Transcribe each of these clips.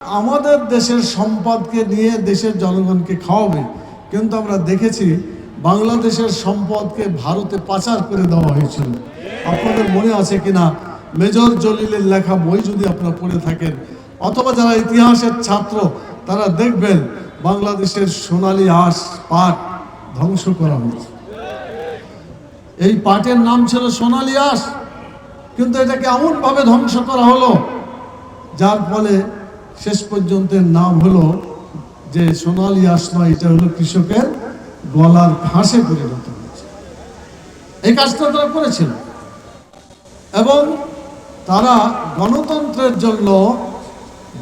আমাদের দেশের সম্পদকে নিয়ে দেশের জনগণকে খাওয়াবে, কিন্তু আমরা দেখেছি বাংলাদেশের সম্পদকে ভারতে পাচার করে দেওয়া হয়েছিল। আপনাদের মনে আছে কিনা মেজর জলিলের লেখা বই যদি আপনারা পড়ে থাকেন, অথবা যারা ইতিহাসের ছাত্র তারা দেখবেন বাংলাদেশের সোনালী আঁশ পাট ধ্বংস করা হয়েছে। এই পাটের নাম ছিল সোনালী আঁশ, কিন্তু এটাকে এমনভাবে ধ্বংস করা হলো যার ফলে শেষ পর্যন্ত নাম হলো যে সোনালী আঁশ নয়, এটা হলো কৃষকের গলার ফাঁসে পরিণত হয়েছে। এই কাজটা তারা করেছিল এবং তারা গণতন্ত্রের জন্য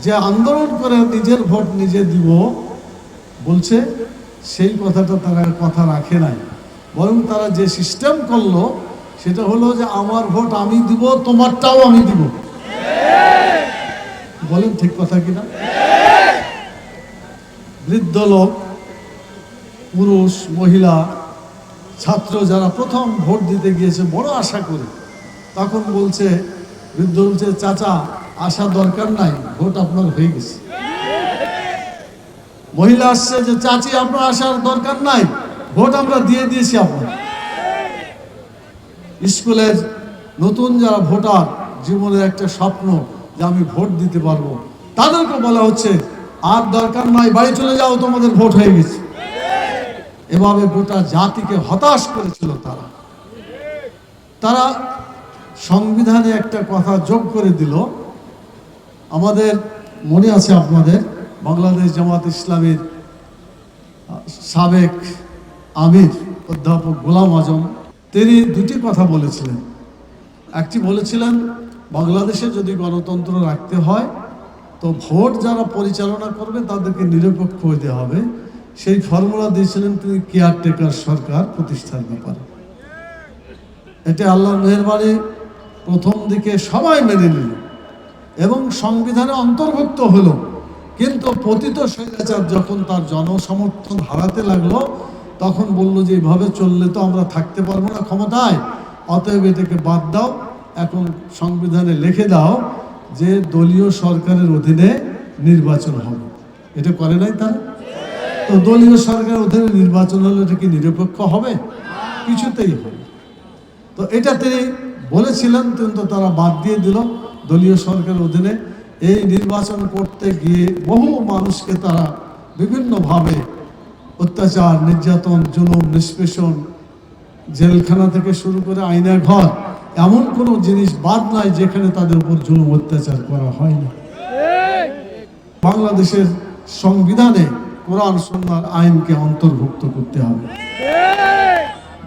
যে আন্দোলন করে নিজের ভোট নিজে দিব বলছে, সেই কথাটা তারা কথা রাখে নাই, বরং তারা যে সিস্টেম করলো সেটা হলো যে আমার ভোট আমি দিব, তোমারটাও আমি দিব। বলেন ঠিক কথা কিনা? বৃদ্ধ লোক, পুরুষ, মহিলা, ছাত্র যারা প্রথম ভোট দিতে গিয়েছে বড় আশা করে, তখন বলছে, বৃদ্ধ বলছে, চাচা আশা দরকার নাই, ভোট আপনার হয়ে গেছে। মহিলা আসছে যে চাচি আপনার আসার দরকার নাই, ভোট আমরা দিয়ে দিয়েছি আপনার। স্কুলের নতুন যারা ভোটার, জীবনের একটা স্বপ্ন যে আমি ভোট দিতে পারবো, তাদেরকে বলা হচ্ছে আর দরকার নাই, বাড়ি চলে যাও, তোমাদের ভোট হয়ে গেছে। এভাবে গোটা জাতিকে হতাশ করেছিল তারা সংবিধানে একটা কথা যোগ করে দিল। আমাদের মনে আছে আপনাদের, বাংলাদেশ জামাত ইসলামীর সাবেক আমির অধ্যাপক গোলাম আজম, তিনি দুটি কথা বলেছিলেন। একটি বলেছিলেন, বাংলাদেশে যদি গণতন্ত্র রাখতে হয় তো ভোট যারা পরিচালনা করবে তাদেরকে নিরপেক্ষ হতে হবে। সেই ফর্মুলা দিয়েছিলেন তিনি কেয়ারটেকার সরকার প্রতিষ্ঠার ব্যাপারে। এটা আল্লাহর মেহেরবানি প্রথম দিকে সবাই মেনে নিল এবং সংবিধানে অন্তর্ভুক্ত হলো, কিন্তু পতিত স্বৈরাচার যখন তার জনসমর্থন হারাতে লাগলো তখন বলল যে এইভাবে চললে তো আমরা থাকতে পারবো না ক্ষমতায়, অতএব এটাকে বাদ দাও, এখন সংবিধানে লিখে দাও যে দলীয় সরকারের অধীনে নির্বাচন হবে। এটা করে নাই তারা? তো দলীয় সরকারের অধীনে নির্বাচন হলে এটা কি নিরপেক্ষ হবে? কিছুতেই হবে। তো এটা তিনি বলেছিলেন, কিন্তু তারা বাদ দিয়ে দিল। দলীয় সরকারের অধীনে এই নির্বাচন করতে গিয়ে বহু মানুষকে তারা বিভিন্নভাবে অত্যাচার, নির্যাতন, জুলুম, নিষ্পেষণ, জেলখানা থেকে শুরু করে আয়না ঘর, এমন কোনো জিনিস বাদ নাই যেখানে তাদের উপর জুলুম অত্যাচার করা হয়নি। বাংলাদেশের সংবিধানে কোরআন সুন্নাহর আইনকে অন্তর্ভুক্ত করতে হবে।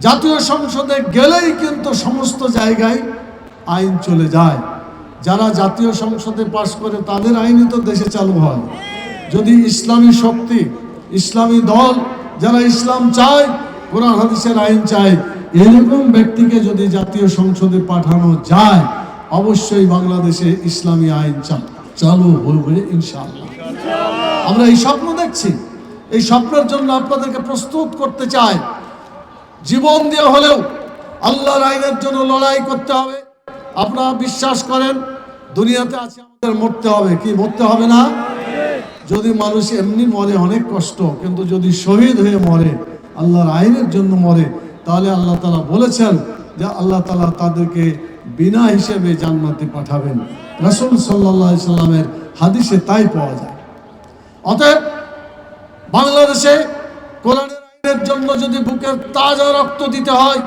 জাতীয় সংসদে গেলেই কিন্তু সমস্ত জায়গায় আইন চলে যায়। যারা জাতীয় সংসদে পাশ করে তাদের আইনই তো দেশে চালু হয়। যদি ইসলামী শক্তি, ইসলামী দল, যারা ইসলাম চায়, কোরআন হাদিসের আইন চায়, এরকম ব্যক্তিকে যদি জাতীয় সংসদে পাঠানো যায়, অবশ্যই বাংলাদেশে ইসলামী আইন চালু হবে ইনশাআল্লাহ। আমরা এই স্বপ্ন দেখছি, এই স্বপ্নের জন্য আপনাদেরকে প্রস্তুত করতে চাই। জীবন দিয়ে হলেও আল্লাহর আইনের জন্য লড়াই করতে হবে। আপনারা বিশ্বাস করেন দুনিয়াতে আছে, আমাদের মরতে হবে, কি মরতে হবে না? যদি মানুষ এমনি মরে অনেক কষ্ট, কিন্তু যদি শহীদ হয়ে মরে, আল্লাহর আইনের জন্য মরে, তাহলে আল্লাহ তাআলা বলেছেন যে আল্লাহ তাআলা তাদেরকে বিনা হিসেবে জান্নাতে পাঠাবেন। রাসূল সাল্লাল্লাহু আলাইহি সাল্লামের হাদিসে তাই পাওয়া যায়। অতএব বাংলাদেশে কোরআনের আইনের জন্য যদি বুকের তাজা রক্ত দিতে হয়,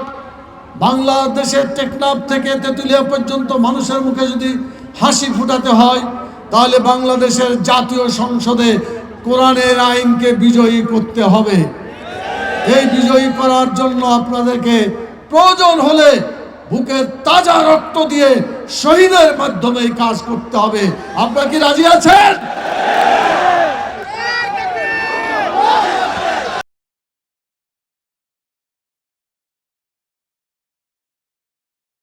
বাংলাদেশের টেকনাফ থেকে তেঁতুলিয়া পর্যন্ত মানুষের মুখে যদি হাসি ফুটাতে হয়, তাহলে বাংলাদেশের জাতীয় সংসদে কোরআনের আইনকে বিজয়ী করতে হবে। এই বিজয়ী করার জন্য আপনাদেরকে প্রয়োজন হলে বুকের তাজা রক্ত দিয়ে শহীদের মাধ্যমে কাজ করতে হবে। আপনারা কি রাজি আছেন?